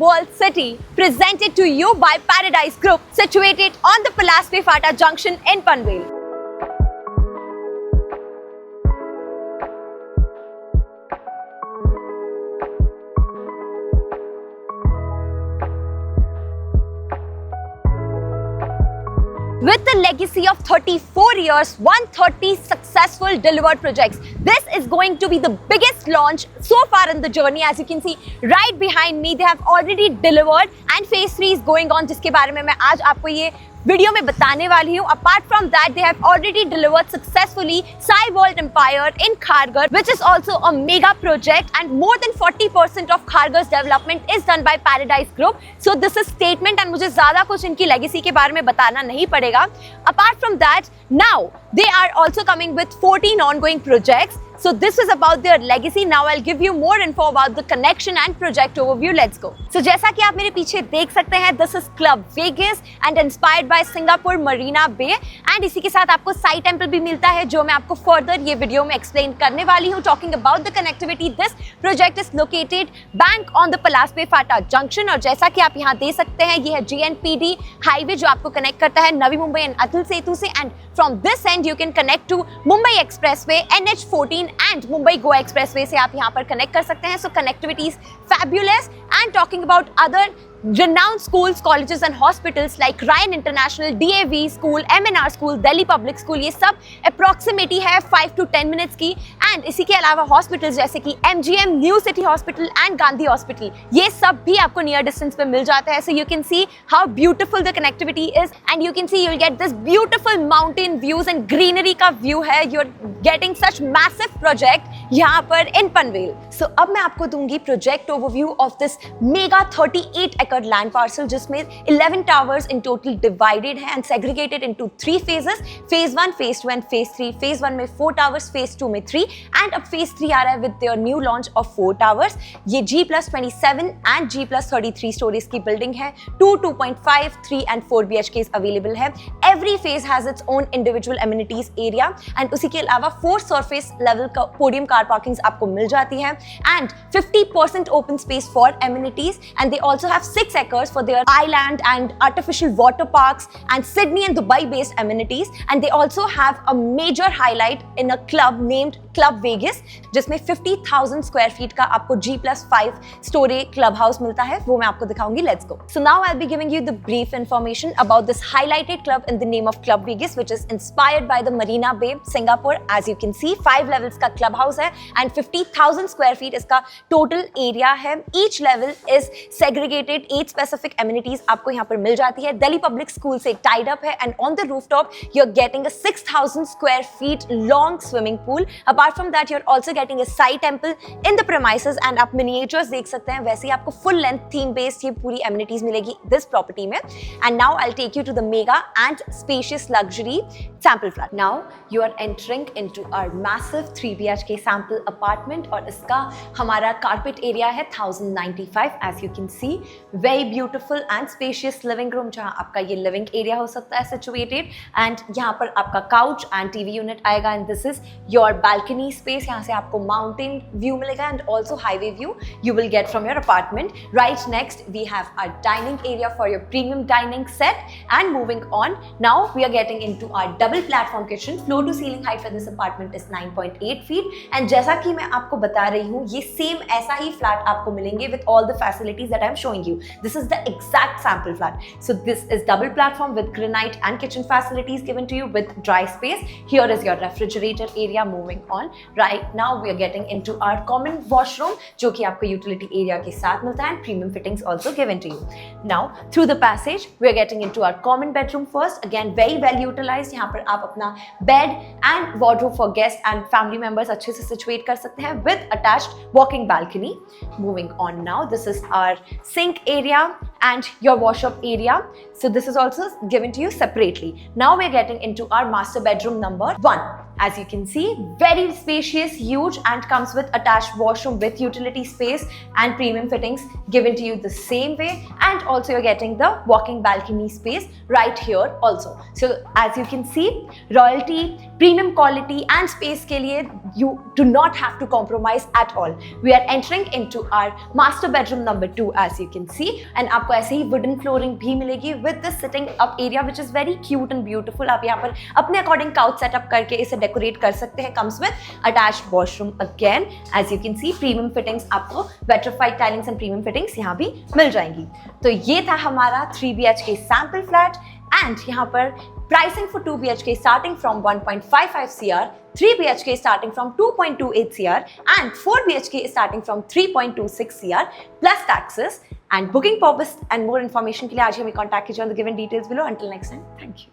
world city, presented to you by Paradise Group, situated on the Palaspe Fata Junction in Panvel. With the legacy of 34 years, 130 successful delivered projects, this is going to be the biggest launch so far in the journey. As you can see right behind me, they have already delivered and phase 3 is going on, जिसके बारे में मैं आज आपको ये video में बताने वाली हूँ. Apart from that, they have already delivered successfully Sai World Empire in Kharghar, which is also a mega project, and more than 40% of Kharghar's development is done by Paradise Group. So this is statement, and मुझे ज़्यादा कुछ इनकी legacy के बारे में बताना नहीं पड़ेगा. Apart from that, now they are also coming with 14 ongoing projects. So this is about their legacy. Now I'll give you more info about the connection and project overview. Let's go. So जैसा कि आप मेरे पीछे देख सकते हैं, this is Club Vegas and inspired by Singapore Marina Bay. And इसी के साथ आपको Sai Temple भी मिलता है, जो मैं आपको further ये वीडियो में explain करने वाली हूँ. Talking about the connectivity, this project is located bank on the Palaspe Fata Junction. और जैसा कि आप यहाँ दे सकते हैं, ये है GNPD highway जो आपको connect करता है नवी मुंबई and अतुल सेतु से. And from this end you can connect to Mumbai Expressway, NH14 and Mumbai Goa Expressway से आप यहाँ पर connect कर सकते हैं. So connectivity is fabulous. And talking about other renowned schools, colleges and hospitals like Ryan International, DAV School, MNR School, Delhi Public School, ये सब approximately है 5 to 10 minutes की. And इसी के अलावा hospitals जैसे कि MGM, New City Hospital and Gandhi Hospital, ये सब भी आपको near distance पे मिल जाता है. So you can see how beautiful the connectivity is, and you can see you'll get this beautiful mountain views and greenery का view है. You're getting such massive project यहाँ पर in Panvel. So अब मैं आपको दूंगी project overview of this mega 38 acre land parcel, जिसमें 11 towers in total divided है and segregated into 3 phases. Phase 1, Phase 2 and Phase 3. Phase 1 में 4 towers, Phase 2 में 3 and अब Phase 3 आ रहा है with their new launch of 4 towers. ये G+27 and G+33 stories की building है. 2, 2.5, 3 and 4 BHKs available है. Every phase has its own individual amenities area and उसी के अलावा 4 surface level का podium car parkings आपको मिल जाती है and 50% open space for amenities, and they also have 6 acres for their island and artificial water parks and Sydney and Dubai based amenities. And they also have a major highlight in a club named Club Vegas, जिसमें 50,000 square feet का आपको G+5 story club house मिलता है. वो मैं आपको दिखाऊंगी. Let's go. So now I'll be giving you the brief information about this highlighted club in the name of Club Vegas, which is inspired by the Marina Bay, Singapore. As you can see, 5 levels का club house है and 50,000 square feet इसका total area है. Each level is segregated. 8 specific amenities आपको यहाँ पर मिल जाती है. Delhi Public School से tied up है and on the rooftop you're getting a 6,000 square feet long swimming pool. Apart from that, you're also getting a Sai Temple in the premises and आप miniatures देख सकते हैं. वैसे ही आपको full length theme based ये पूरी amenities मिलेगी this property में. And now I'll take you to the mega and spacious luxury sample flat. Now you are entering into our massive 3 BHK sample apartment और इसका हमारा carpet area है 1095. As you can see, very beautiful and spacious living room जहाँ आपका ये living area हो सकता है situated, and यहाँ पर आपका couch and TV unit आएगा. And this is your balcony space. यहाँ से आपको mountain view मिलेगा and also highway view you will get from your apartment. Right next we have our dining area for your premium dining set. And moving on, now we are getting into our double platform kitchen. Floor to ceiling height for this apartment is 9.8 feet. And जैसा कि मैं आपको बता रही हूँ, ये same ऐसा ही flat आपको मिलेंगे with all the facilities that I'm showing you. This is the exact sample flat. So this is double platform with granite and kitchen facilities given to you with dry space. Here is your refrigerator area. Moving on, right now we are getting into our common washroom, जो कि आपको utility area के साथ मिलता है and premium fittings also given to you. Now through the passage we are getting into our common bedroom first. Again very well utilized. यहाँ पर आप अपना bed and wardrobe for guests and family members अच्छे से situate कर सकते हैं with attached walking balcony. Moving on now, this is our sink area and your wash-up area. So this is also given to you separately. Now we're getting into our master bedroom number 1. As you can see, very spacious, huge, and comes with attached washroom with utility space and premium fittings given to you the same way. And also you're getting the walking balcony space right here also. So as you can see, royalty, premium quality and space ke liye you do not have to compromise at all. We are entering into our master bedroom number 2 as you can see, and आपको ऐसे ही wooden flooring भी मिलेगी with the sitting up area which is very cute and beautiful. आप यहाँ पर अपने according couch setup करके इसे decorate कर सकते हैं. Comes with attached washroom again. As you can see, premium fittings आपको vitrified tilings and premium fittings यहाँ भी मिल जाएंगी. तो ये था हमारा 3 BHK sample flat, and यहाँ पर pricing for 2 BHK starting from 1.55 CR, 3 BHK starting from 2.28 CR, and 4 BHK starting from 3.26 CR plus taxes. And booking purpose and more information के लिए आज हमें contact कीजिए on the given details below. Until next time, thank you.